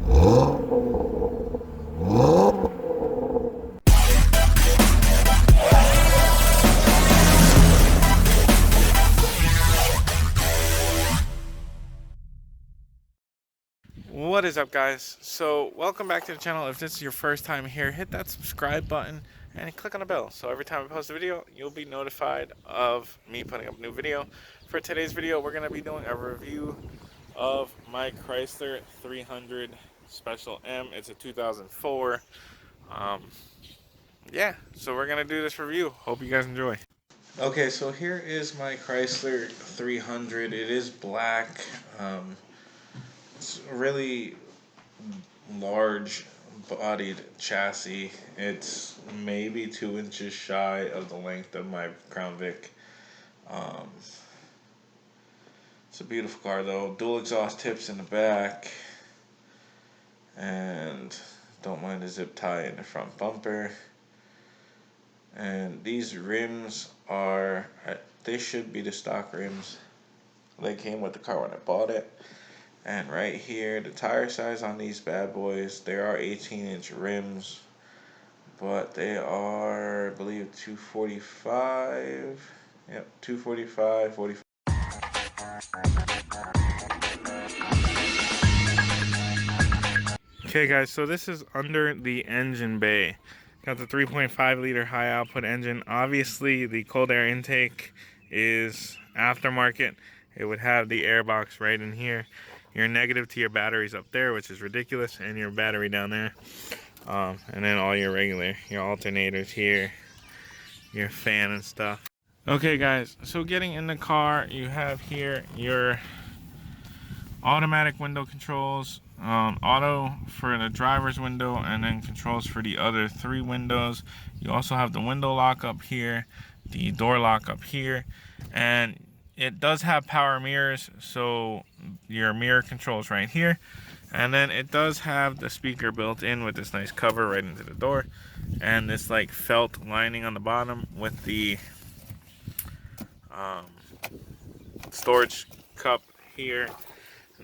What is up, guys? So welcome back to the channel. If this is your first time here, hit that subscribe button and click on the bell, so every time I post a video you'll be notified of me putting up a new video. For today's video, we're going to be doing a review of my Chrysler 300 Special M. It's a 2004. Yeah, so we're going to do this review. Hope you guys enjoy. Okay, so here is my Chrysler 300. It is black. It's a really large bodied chassis. It's maybe 2 inches shy of the length of my Crown Vic. It's a beautiful car though. Dual exhaust tips in the back. And don't mind the zip tie in the front bumper. And these rims they should be the stock rims. They came with the car when I bought it. And right here, the tire size on these bad boys, there are 18-inch rims, but they are, I believe, 245. Yep, 245, 45. Okay, guys, so this is under the engine bay. Got the 3.5 liter high output engine. Obviously, the cold air intake is aftermarket. It would have the air box right in here. Your negative to your batteries up there, which is ridiculous, and your battery down there. And then all your alternators here, your fan and stuff. Okay, guys, so getting in the car, you have here your automatic window controls, auto for the driver's window, and then controls for the other 3 windows. You also have the window lock up here, the door lock up here, and it does have power mirrors, so your mirror controls right here. And then it does have the speaker built in with this nice cover right into the door, and this like felt lining on the bottom with the storage cup here.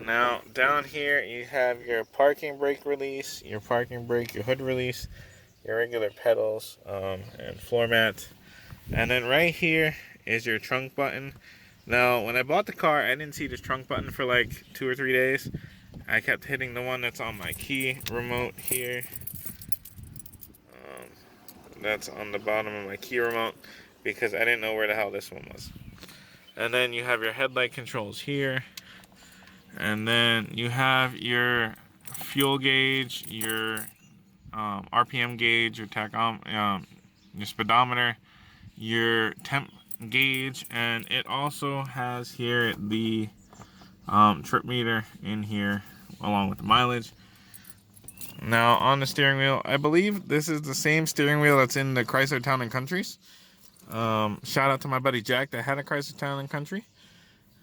Now down here you have your parking brake release, your parking brake, your hood release, your regular pedals, and floor mat. And then right here is your trunk button. Now when I bought the car, I didn't see this trunk button for like 2 or 3 days. I kept hitting the one that's on my key remote here. That's on the bottom of my key remote because I didn't know where the hell this one was. And then you have your headlight controls here. And then you have your fuel gauge, your RPM gauge, your your speedometer, your temp gauge, and it also has here the trip meter in here along with the mileage. Now on the steering wheel, I believe this is the same steering wheel that's in the Chrysler Town and Countries. Shout out to my buddy Jack that had a Chrysler Town and Country.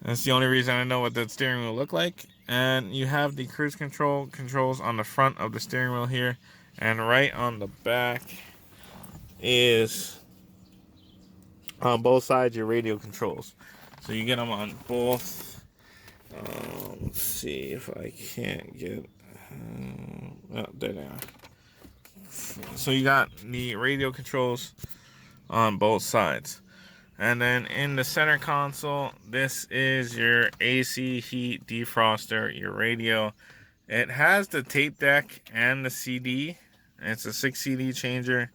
That's the only reason I know what that steering wheel looked like. And you have the cruise controls on the front of the steering wheel here, and right on the back is on both sides your radio controls. So you get them on both. Let's see if I can't get. Oh, there they are. So you got the radio controls on both sides. And then in the center console, this is your AC heat defroster, your radio. It has the tape deck and the CD. It's a 6 CD changer.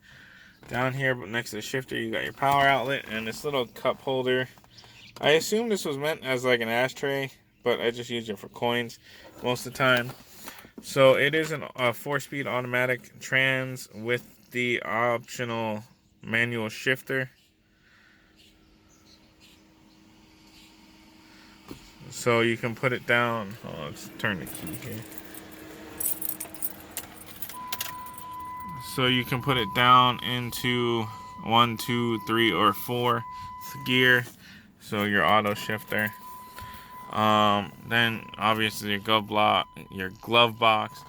Down here next to the shifter, you got your power outlet and this little cup holder. I assume this was meant as like an ashtray, but I just use it for coins most of the time. So it is a 4-speed automatic trans with the optional manual shifter. So you can put it down. Oh, let's turn the key here. So you can put it down into 1, 2, 3, or 4 gear. So your auto shifter. Then obviously your glove box,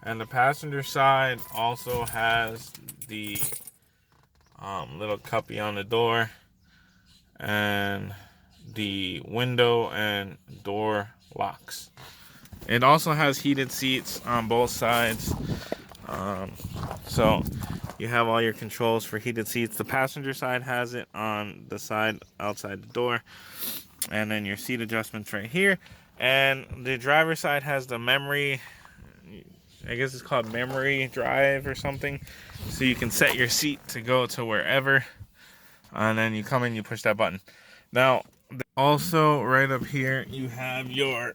and the passenger side also has the little cuppy on the door, and the window and door locks. It also has heated seats on both sides. So you have all your controls for heated seats. The passenger side has it on the side outside the door. And then your seat adjustments right here. And the driver's side has the memory, I guess it's called memory drive or something. So you can set your seat to go to wherever. And then you come in, you push that button. Now, also right up here, you have your,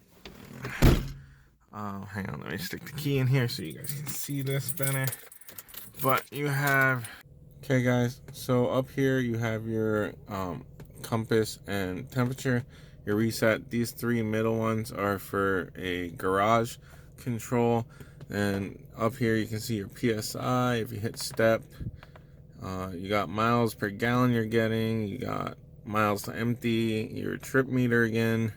hang on, let me stick the key in here so you guys can see this better. But you have, okay guys, so up here you have your compass and temperature, your reset. These three middle ones are for a garage control. And up here you can see your PSI. If you hit step, you got miles per gallon you're getting, you got miles to empty, your trip meter again,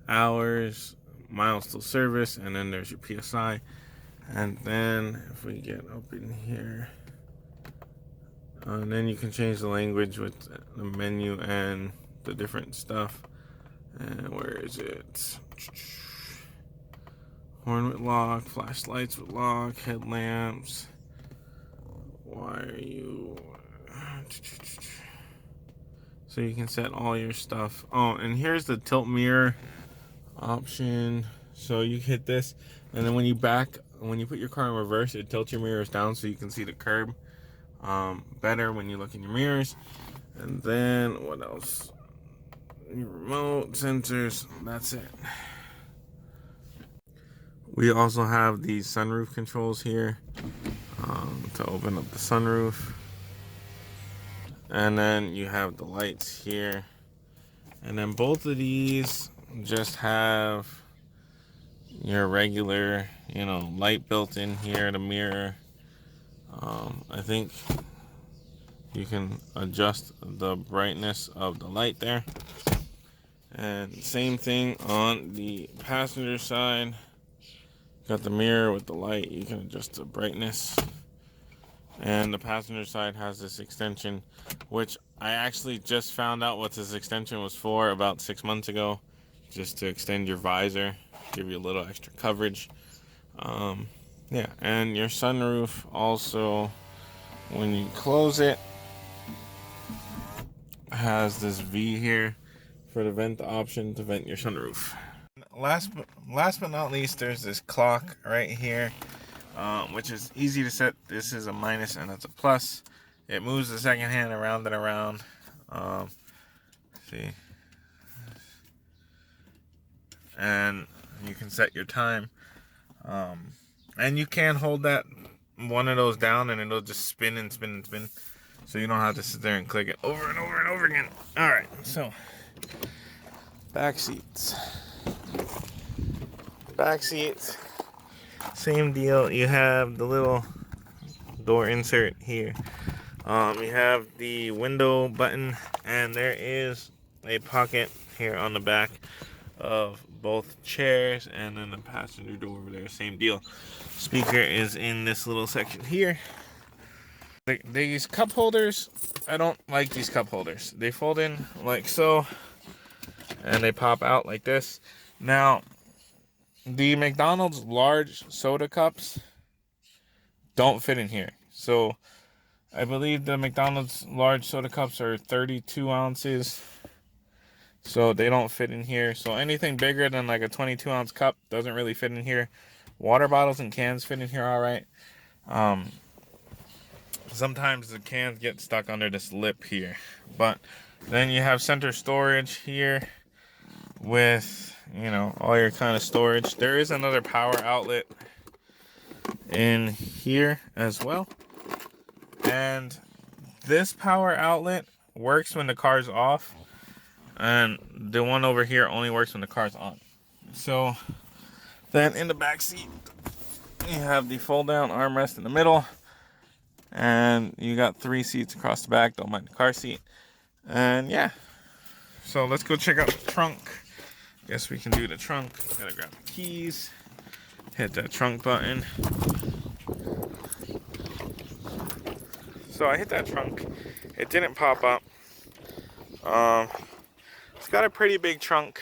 hours, miles to service, and then there's your PSI. And then if we get up in here, and then you can change the language with the menu and the different stuff. And where is it? Horn with lock, flashlights with lock, headlamps. Why are you? So you can set all your stuff. Oh, and here's the tilt mirror option. So you hit this, and then when you put your car in reverse, it tilts your mirrors down so you can see the curb better when you look in your mirrors. And then what else? Your remote, sensors, that's it. We also have these sunroof controls here to open up the sunroof. And then you have the lights here. And then both of these just have your regular, light built in here, the mirror. I think you can adjust the brightness of the light there. And same thing on the passenger side. Got the mirror with the light. You can adjust the brightness. And the passenger side has this extension, which I actually just found out what this extension was for about 6 months ago, just to extend your visor, give you a little extra coverage. Yeah, and your sunroof also, when you close it, has this V here for the vent option to vent your sunroof. Last but not least, there's this clock right here, which is easy to set. This is a minus and that's a plus. It moves the second hand around and around. See, and you can set your time, and you can hold that one of those down and it'll just spin and spin and spin, so you don't have to sit there and click it over and over and over again. All right, so back seats. Same deal. You have the little door insert here. You have the window button, and there is a pocket here on the back of both chairs, and then the passenger door over there, same deal. Speaker is in this little section here. These cup holders, I don't like these cup holders. They fold in like so, and they pop out like this. Now, the McDonald's large soda cups don't fit in here. So I believe the McDonald's large soda cups are 32 ounces. So they don't fit in here. So anything bigger than like a 22-ounce cup doesn't really fit in here. Water bottles and cans fit in here all right. Sometimes the cans get stuck under this lip here. But then you have center storage here with, all your kind of storage. There is another power outlet in here as well. And this power outlet works when the car's off. And the one over here only works when the car's on. So then in the back seat, you have the fold down armrest in the middle. And you got 3 seats across the back. Don't mind the car seat. And yeah. So let's go check out the trunk. Guess we can do the trunk. Gotta grab the keys. Hit that trunk button. So I hit that trunk. It didn't pop up. It's got a pretty big trunk.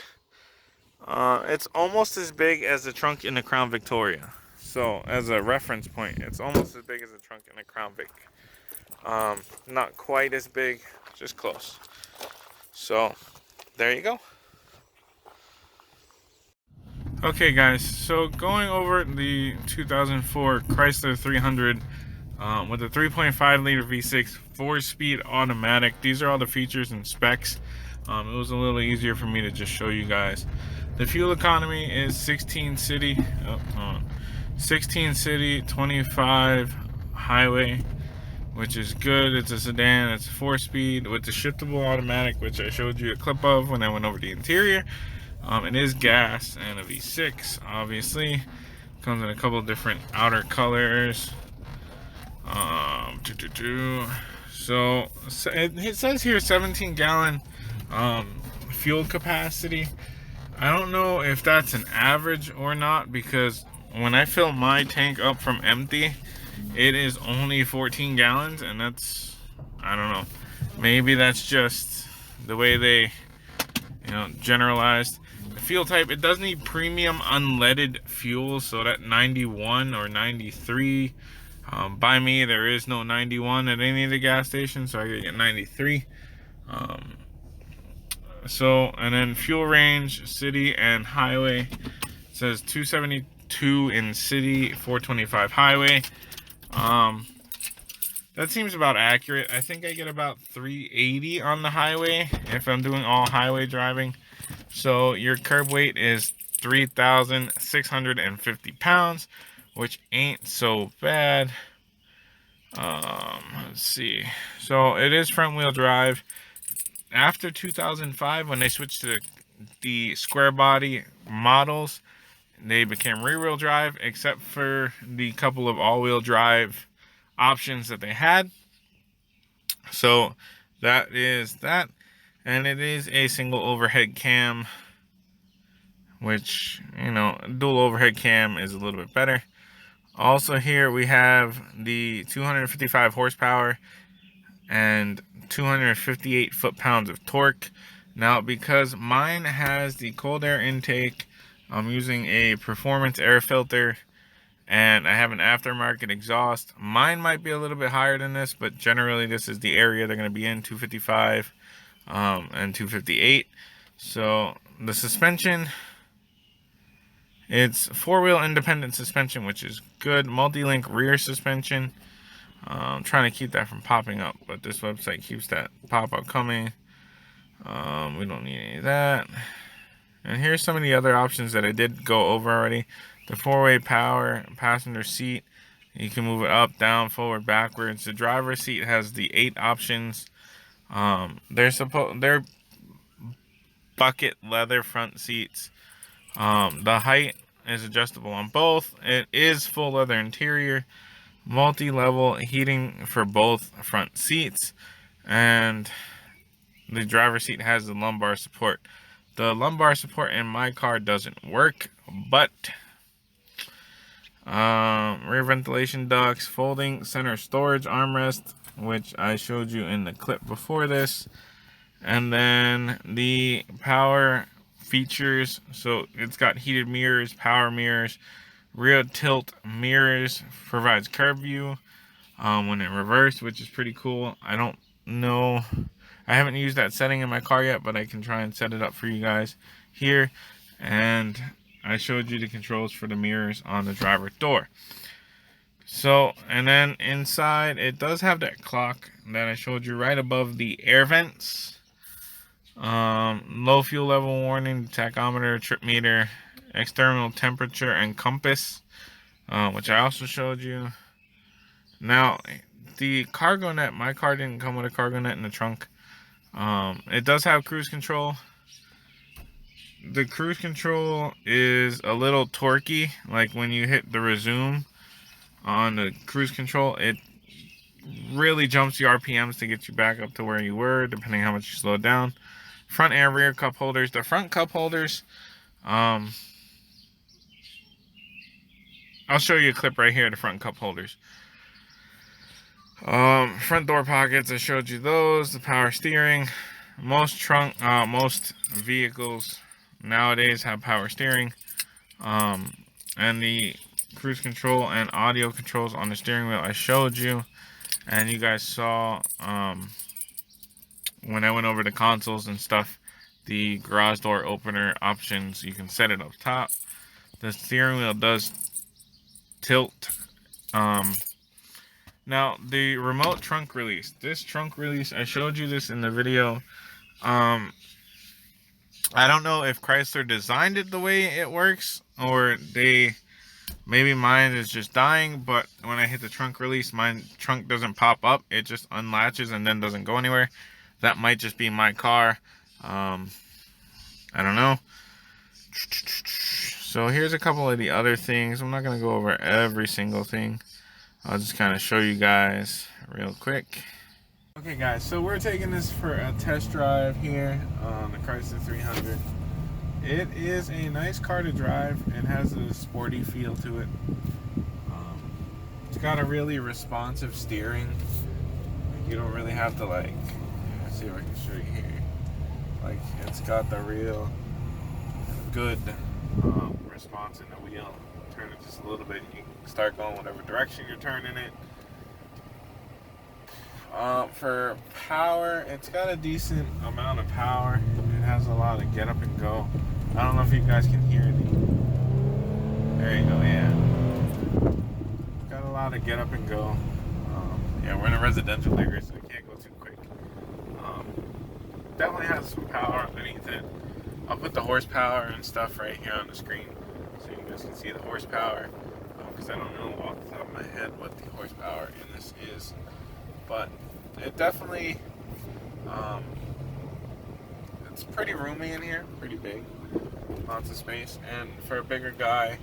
It's almost as big as the trunk in the Crown Victoria. So as a reference point, it's almost as big as the trunk in the Crown Vic. Not quite as big, just close. So there you go. Okay guys, so going over the 2004 Chrysler 300 with a 3.5 liter V6 4-speed automatic. These are all the features and specs. It was a little easier for me to just show you guys. The fuel economy is 16 city, 16 city, 25 highway, which is good. It's a sedan, it's 4-speed with the shiftable automatic, which I showed you a clip of when I went over the interior. It is gas and a V6, obviously. Comes in a couple different outer colors. So it says here 17 gallon fuel capacity. I don't know if that's an average or not, because when I fill my tank up from empty, it is only 14 gallons, and that's, I don't know, maybe that's just the way they, generalized. The fuel type, it does need premium unleaded fuel, so that 91 or 93. By me, there is no 91 at any of the gas stations, so I gotta get 93. And then fuel range, city and highway. It says 272 in city, 425 highway. That seems about accurate. I think I get about 380 on the highway if I'm doing all highway driving. So your curb weight is 3,650 pounds, which ain't so bad. Let's see. So it is front wheel drive. After 2005, when they switched to the square body models, they became rear wheel drive, except for the couple of all wheel drive options that they had. So that is that. And it is a single overhead cam, which, dual overhead cam is a little bit better. Also here we have the 255 horsepower and 258 foot-pounds of torque. Now, because mine has the cold air intake, I'm using a performance air filter, and I have an aftermarket exhaust. Mine might be a little bit higher than this, but generally this is the area they're going to be in, 255 and 258. So the suspension, it's 4-wheel independent suspension, which is good. Multi-link rear suspension. I'm trying to keep that from popping up, but this website keeps that pop-up coming. We don't need any of that. And here's some of the other options that I did go over already. The 4-way power passenger seat. You can move it up, down, forward, backwards. The driver's seat has the 8 options. They're bucket leather front seats. The height is adjustable on both. It is full leather interior, multi-level heating for both front seats, and the driver's seat has the lumbar support. The lumbar support in my car doesn't work, but rear ventilation ducts, folding center storage armrest, which I showed you in the clip before this, and then the power features. So it's got heated mirrors, power mirrors, rear tilt mirrors, provides curb view when in reverse, which is pretty cool. I don't know, I haven't used that setting in my car yet, but I can try and set it up for you guys here. And I showed you the controls for the mirrors on the driver door. So, and then inside it does have that clock that I showed you right above the air vents. Low fuel level warning, tachometer, trip meter, external temperature, and compass, which I also showed you. Now, the cargo net, my car didn't come with a cargo net in the trunk. It does have cruise control. The cruise control is a little torquey. Like when you hit the resume on the cruise control, it really jumps the RPMs to get you back up to where you were, depending how much you slow down. Front and rear cup holders. The front cup holders, I'll show you a clip right here of the front cup holders. Front door pockets, I showed you those. The power steering. Most vehicles nowadays have power steering, and the cruise control and audio controls on the steering wheel I showed you, and you guys saw when I went over the consoles and stuff, the garage door opener options, you can set it up top. The steering wheel does tilt. Now the remote trunk release, this trunk release, I showed you this in the video. I don't know if Chrysler designed it the way it works, or maybe mine is just dying, but when I hit the trunk release, my trunk doesn't pop up. It just unlatches and then doesn't go anywhere. That might just be my car. I don't know. So here's a couple of the other things. I'm not going to go over every single thing. I'll just kind of show you guys real quick. Okay guys, so we're taking this for a test drive here on the Chrysler 300. It is a nice car to drive. It has a sporty feel to it. It's got a really responsive steering. You don't really have to let's see if I can show you here. It's got the real good response in the wheel. Turn it just a little bit, you can start going whatever direction you're turning it. For power, it's got a decent amount of power. It has a lot of get up and go. I don't know if you guys can hear the. There you go, yeah. Got a lot of get up and go. Yeah, we're in a residential area, so it can't go too quick. Definitely has some power underneath it. I'll put the horsepower and stuff right here on the screen so you guys can see the horsepower. Because I don't know off the top of my head what the horsepower in this is. But it definitely, it's pretty roomy in here, pretty big, lots of space, and for a bigger guy,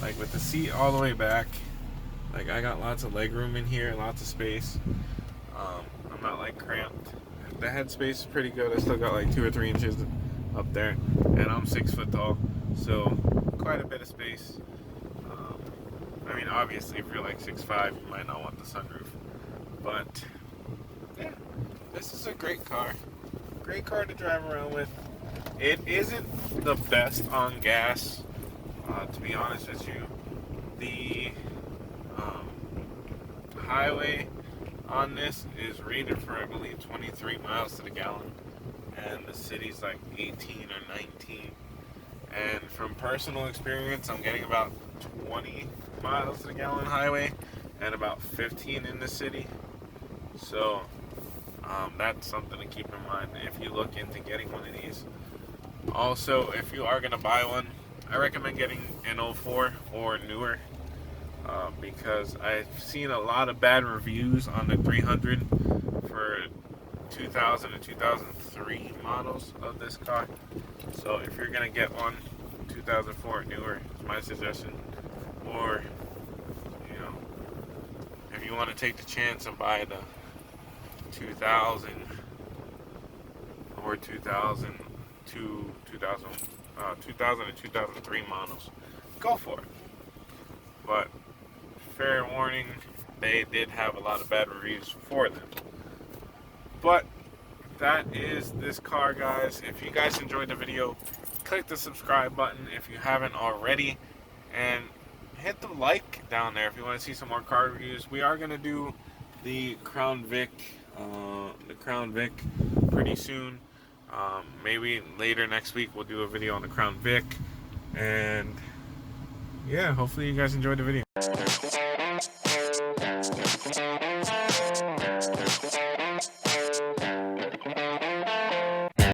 like with the seat all the way back, I got lots of leg room in here, lots of space. I'm not cramped. The head space is pretty good. I still got 2 or 3 inches up there, and I'm 6 foot tall, so quite a bit of space. I mean, obviously, if you're 6'5", you might not want the sunroof. But, yeah, this is a great car. Great car to drive around with. It isn't the best on gas, to be honest with you. The highway on this is rated for, I believe, 23 miles to the gallon. And the city's 18 or 19. And from personal experience, I'm getting about 20 miles to the gallon highway and about 15 in the city. So that's something to keep in mind if you look into getting one of these. Also, if you are going to buy one, I recommend getting an 04 or newer, because I've seen a lot of bad reviews on the 300 for 2000 and 2003 models of this car. So if you're going to get one, 2004 or newer is my suggestion. Or, if you want to take the chance and buy the 2000 or 2000 and 2003 models, go for it. But fair warning, they did have a lot of bad reviews for them. But that is this car, guys. If you guys enjoyed the video, click the subscribe button if you haven't already, and hit the like down there if you want to see some more car reviews. We are going to do the Crown Vic pretty soon. Maybe later next week we'll do a video on the Crown Vic, and yeah, hopefully you guys enjoyed the video.